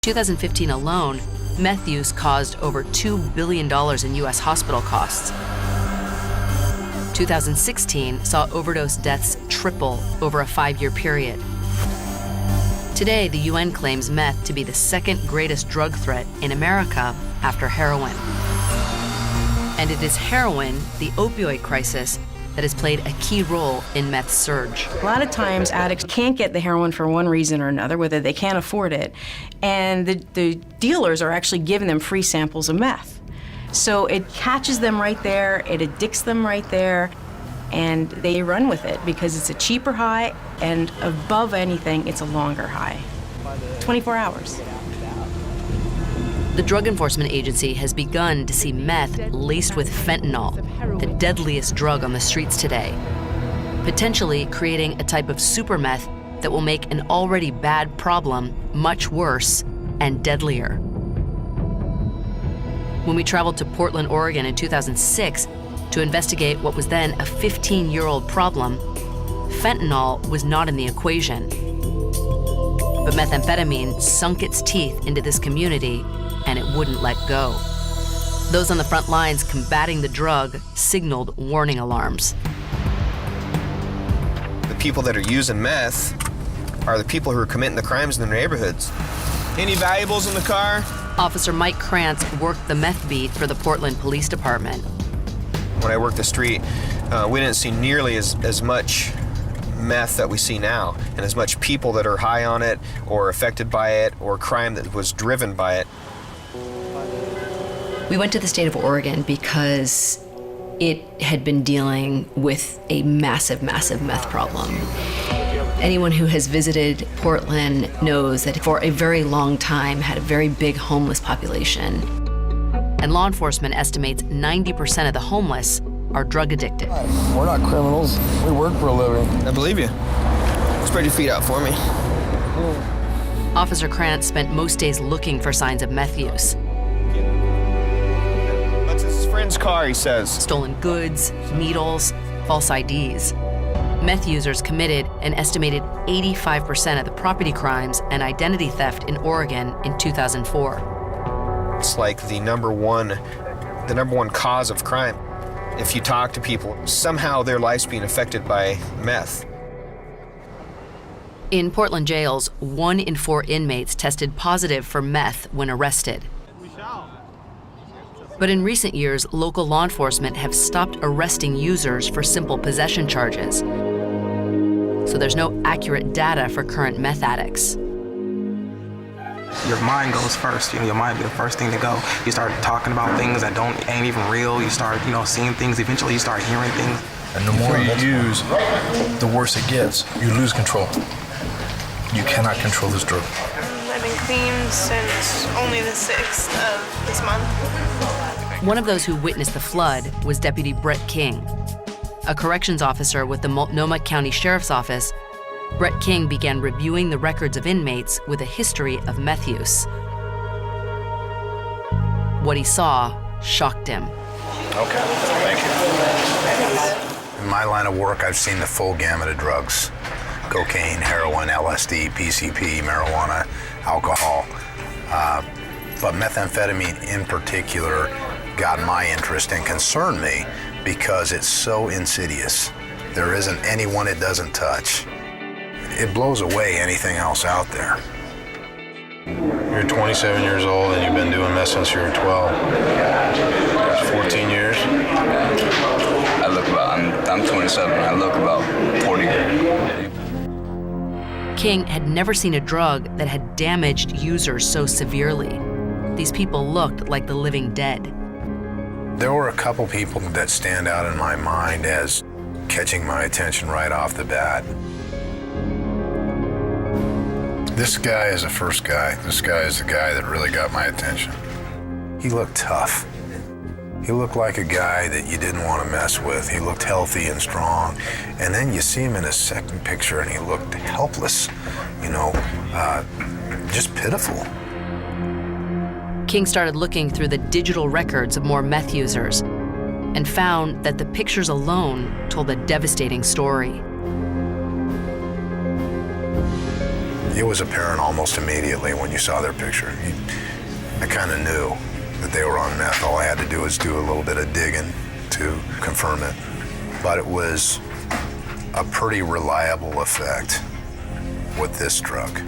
2015 alone, meth use caused over $2 billion in U.S. hospital costs. 2016 saw overdose deaths triple over a 5-year period. Today, the UN claims meth to be the second greatest drug threat in America after heroin. And it is heroin, the opioid crisis, that has played a key role in meth's surge. A lot of times addicts can't get the heroin for one reason or another, whether they can't afford it, and the dealers are actually giving them free samples of meth. So it catches them right there, it addicts them right there, and they run with it because it's a cheaper high, and above anything, it's a longer high. 24 hours. The Drug Enforcement Agency has begun to see meth laced with fentanyl, the deadliest drug on the streets today, potentially creating a type of super meth that will make an already bad problem much worse and deadlier. When we traveled to Portland, Oregon in 2006 to investigate what was then a 15-year-old problem, fentanyl was not in the equation. But methamphetamine sunk its teeth into this community, and it wouldn't let go. Those on the front lines combating the drug signaled warning alarms. The people that are using meth are the people who are committing the crimes in their neighborhoods. Any valuables in the car? Officer Mike Krantz worked the meth beat for the Portland Police Department. When I worked the street, we didn't see nearly as much meth that we see now, and as much people that are high on it or affected by it or crime that was driven by it. We went to the state of Oregon because it had been dealing with a massive, massive meth problem. Anyone who has visited Portland knows that for a very long time had a very big homeless population. And law enforcement estimates 90% of the homeless are drug addicted. We're not criminals. We work for a living. I believe you. Spread your feet out for me. Officer Krantz spent most days looking for signs of meth use. That's his friend's car, he says. Stolen goods, needles, false IDs. Meth users committed an estimated 85% of the property crimes and identity theft in Oregon in 2004. It's like the number one cause of crime. If you talk to people, somehow their life's being affected by meth. In Portland jails, 1 in 4 inmates tested positive for meth when arrested. But in recent years, local law enforcement have stopped arresting users for simple possession charges. So there's no accurate data for current meth addicts. Your mind goes first. Your mind be the first thing to go. You start talking about things that ain't even real. You start, seeing things. Eventually, you start hearing things. And the more you use, the worse it gets. You lose control. You cannot control this drug. I've been clean since only the 6th of this month. One of those who witnessed the flood was Deputy Brett King. A corrections officer with the Multnomah County Sheriff's Office, Brett King began reviewing the records of inmates with a history of meth use. What he saw shocked him. Okay, thank you. In my line of work, I've seen the full gamut of drugs. Cocaine, heroin, LSD, PCP, marijuana, alcohol. But methamphetamine in particular got my interest and concerned me because it's so insidious. There isn't anyone it doesn't touch. It blows away anything else out there. You're 27 years old and you've been doing meth since you were 12. That's 14 years. I'm 27, I look about 40. King had never seen a drug that had damaged users so severely. These people looked like the living dead. There were a couple people that stand out in my mind as catching my attention right off the bat. This guy is the first guy. This guy is the guy that really got my attention. He looked tough. He looked like a guy that you didn't want to mess with. He looked healthy and strong. And then you see him in a second picture and he looked helpless, just pitiful. King started looking through the digital records of more meth users and found that the pictures alone told a devastating story. It was apparent almost immediately when you saw their picture. I kind of knew that they were on meth. All I had to do was do a little bit of digging to confirm it. But it was a pretty reliable effect with this drug.